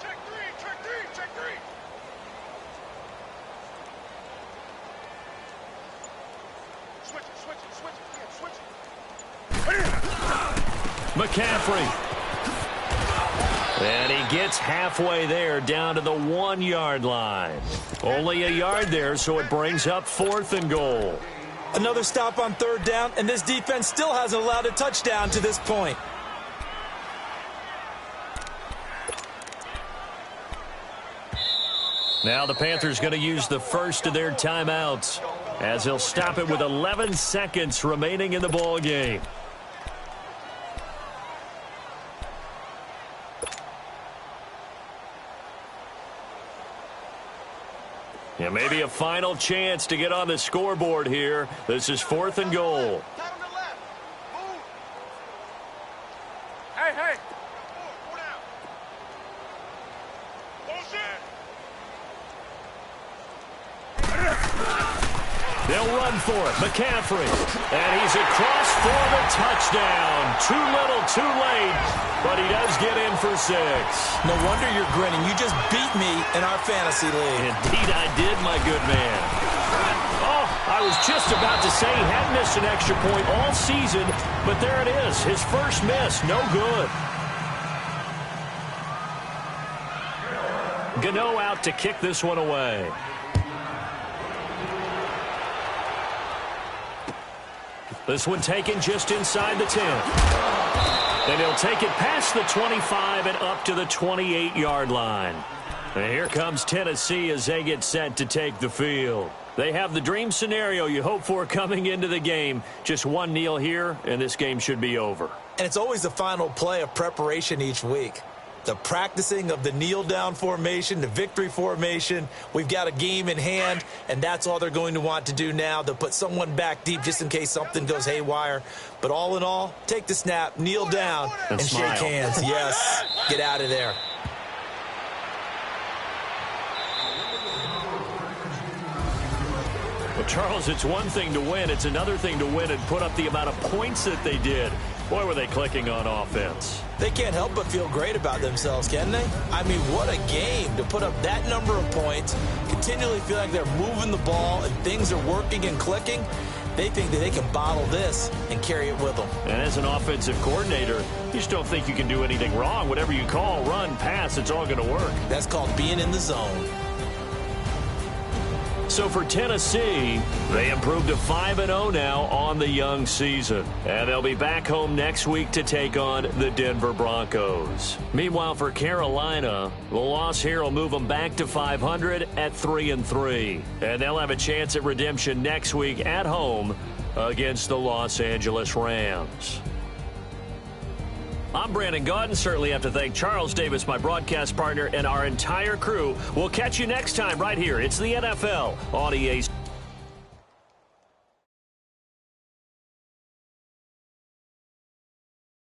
Check 3. Switch it. McCaffrey. And he gets halfway there down to the 1-yard line. Only a yard there, so it brings up 4th and goal. Another stop on 3rd down, and this defense still hasn't allowed a touchdown to this point. Now the Panthers going to use the first of their timeouts as they'll stop it with 11 seconds remaining in the ball game. Yeah, maybe a final chance to get on the scoreboard here. This is 4th and goal. Hey. They'll run for it. McCaffrey. And he's across for the touchdown. Too little, too late. But he does get in for 6. No wonder you're grinning. You just beat me in our fantasy league. Indeed I did, my good man. Oh, I was just about to say he hadn't missed an extra point all season, but there it is. His first miss. No good. Gano out to kick this one away. This one taken just inside the 10. And he'll take it past the 25 and up to the 28-yard line. And here comes Tennessee as they get set to take the field. They have the dream scenario you hope for coming into the game. Just one kneel here, and this game should be over. And it's always the final play of preparation each week. The practicing of the kneel-down formation, the victory formation. We've got a game in hand, and that's all they're going to want to do now. They'll put someone back deep just in case something goes haywire. But all in all, take the snap, kneel down, and shake hands. Yes, get out of there. Well, Charles, it's one thing to win. It's another thing to win and put up the amount of points that they did. Boy, were they clicking on offense. They can't help but feel great about themselves, can they? I mean, what a game to put up that number of points, continually feel like they're moving the ball and things are working and clicking. They think that they can bottle this and carry it with them. And as an offensive coordinator, you just don't think you can do anything wrong. Whatever you call, run, pass, it's all going to work. That's called being in the zone. So for Tennessee, they improved to 5-0 now on the young season. And they'll be back home next week to take on the Denver Broncos. Meanwhile, for Carolina, the loss here will move them back to 500 at 3-3. And they'll have a chance at redemption next week at home against the Los Angeles Rams. I'm Brandon Gaudin. Certainly have to thank Charles Davis, my broadcast partner, and our entire crew. We'll catch you next time right here. It's the NFL on EA.